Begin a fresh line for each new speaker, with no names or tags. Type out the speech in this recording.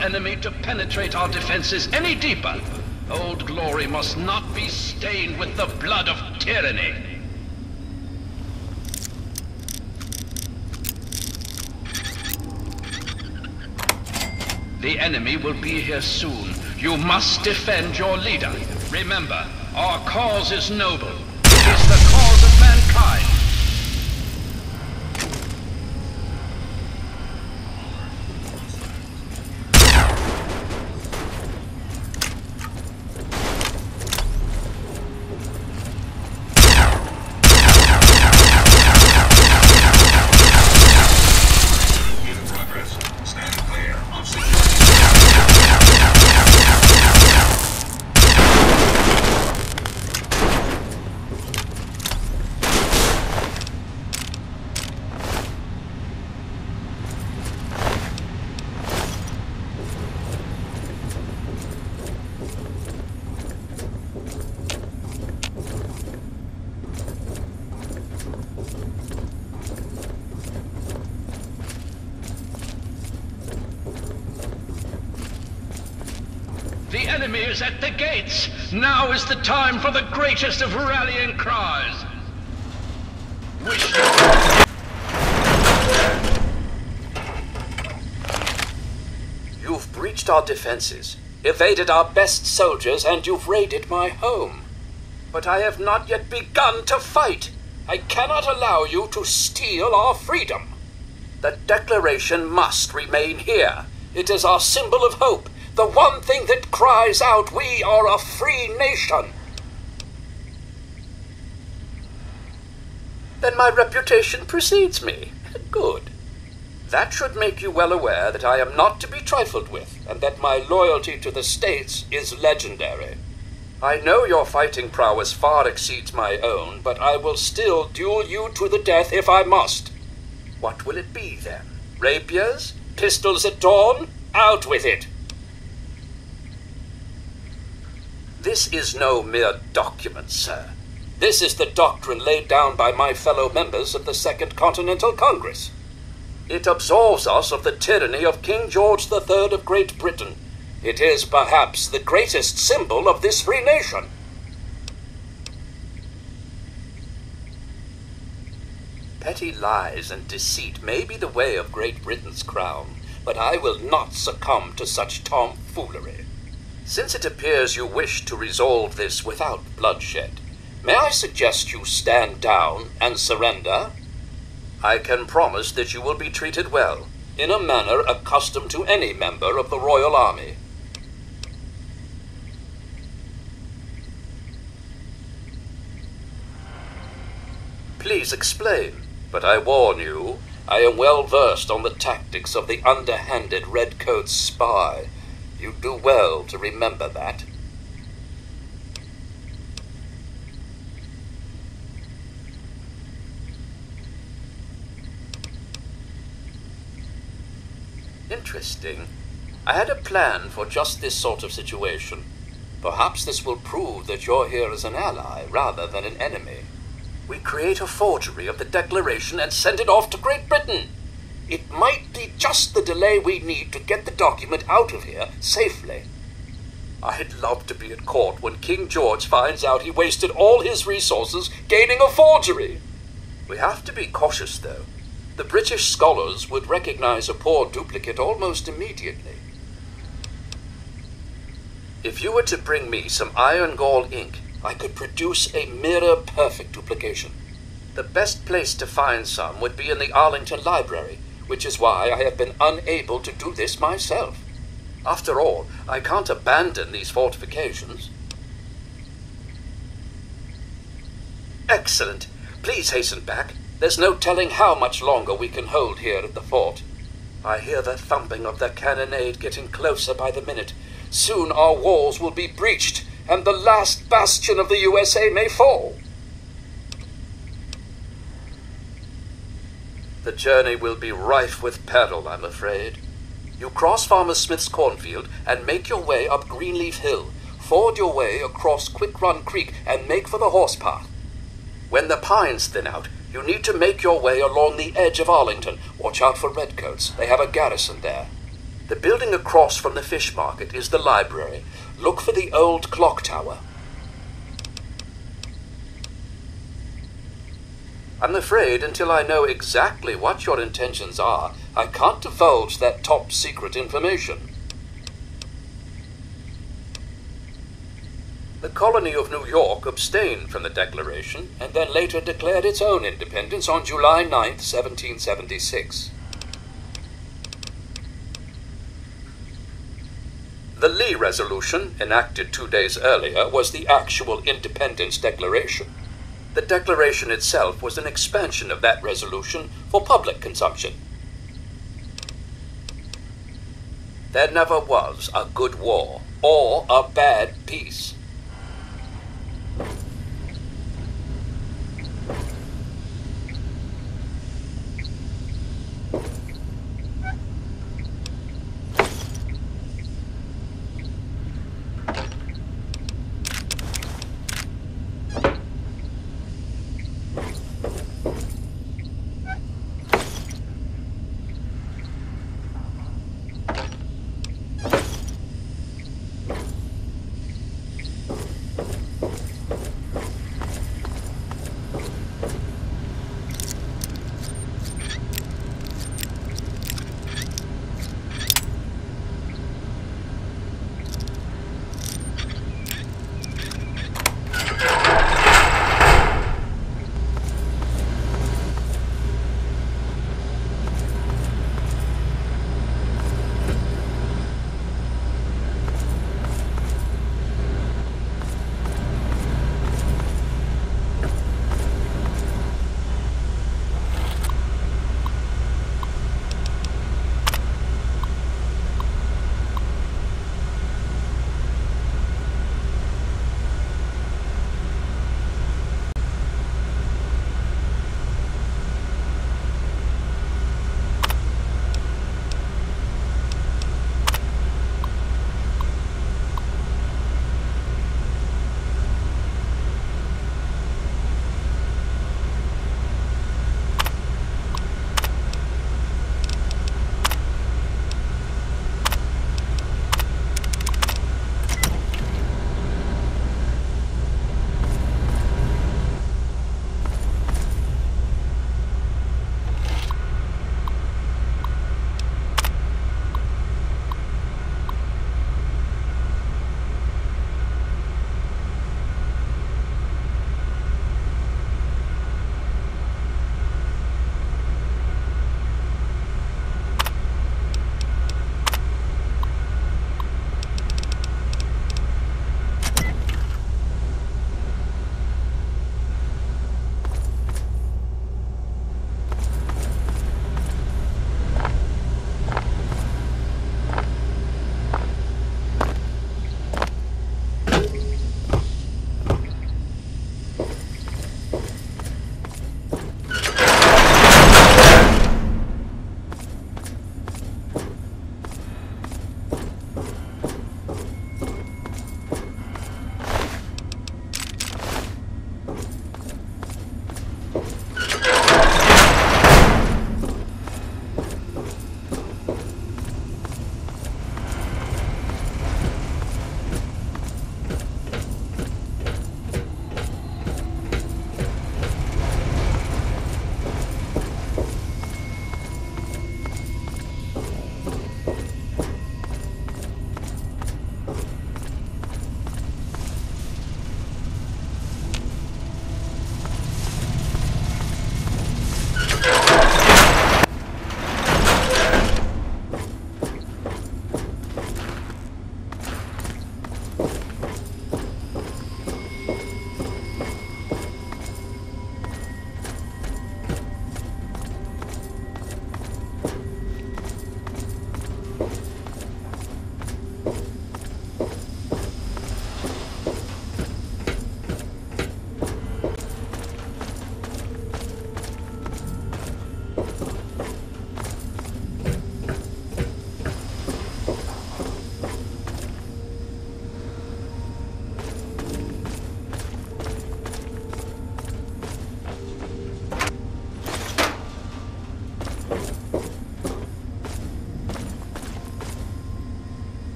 enemy to penetrate our defenses any deeper. Old Glory must not be stained with the blood of tyranny. The enemy will be here soon. You must defend your leader. Remember, our cause is noble. It is the cause of mankind. The enemy is at the gates. Now is the time for the greatest of rallying cries.
You've breached our defenses, evaded our best soldiers, and you've raided my home. But I have not yet begun to fight. I cannot allow you to steal our freedom. The Declaration must remain here. It is our symbol of hope. The one thing that cries out, we are a free nation. Then my reputation precedes me. Good. That should make you well aware that I am not to be trifled with, and that my loyalty to the States is legendary. I know your fighting prowess far exceeds my own, but I will still duel you to the death if I must. What will it be, then? Rapiers? Pistols at dawn? Out with it! This is no mere document, sir. This is the doctrine laid down by my fellow members of the Second Continental Congress. It absolves us of the tyranny of King George III of Great Britain. It is perhaps the greatest symbol of this free nation. Petty lies and deceit may be the way of Great Britain's crown, but I will not succumb to such tomfoolery. Since it appears you wish to resolve this without bloodshed, may I suggest you stand down and surrender? I can promise that you will be treated well, in a manner accustomed to any member of the Royal Army. Please explain, but I warn you, I am well versed on the tactics of the underhanded Redcoat spy. You do well to remember that. Interesting. I had a plan for just this sort of situation. Perhaps this will prove that you're here as an ally rather than an enemy. We create a forgery of the Declaration and send it off to Great Britain. It might be just the delay we need to get the document out of here safely. I'd love to be at court when King George finds out he wasted all his resources gaining a forgery. We have to be cautious, though. The British scholars would recognize a poor duplicate almost immediately. If you were to bring me some iron gall ink, I could produce a mirror-perfect duplication. The best place to find some would be in the Arlington Library, which is why I have been unable to do this myself. After all, I can't abandon these fortifications. Excellent. Please hasten back. There's no telling how much longer we can hold here at the fort. I hear the thumping of the cannonade getting closer by the minute. Soon our walls will be breached, and the last bastion of the USA may fall. The journey will be rife with peril, I'm afraid. You cross Farmer Smith's cornfield and make your way up Greenleaf Hill, ford your way across Quick Run Creek, and make for the horse path. When the pines thin out, you need to make your way along the edge of Arlington. Watch out for redcoats. They have a garrison there. The building across from the fish market is the library. Look for the old clock tower. I'm afraid until I know exactly what your intentions are, I can't divulge that top secret information. The colony of New York abstained from the Declaration and then later declared its own independence on July 9th, 1776. The Lee Resolution, enacted 2 days earlier, was the actual Independence Declaration. The Declaration itself was an expansion of that resolution for public consumption. There never was a good war or a bad peace.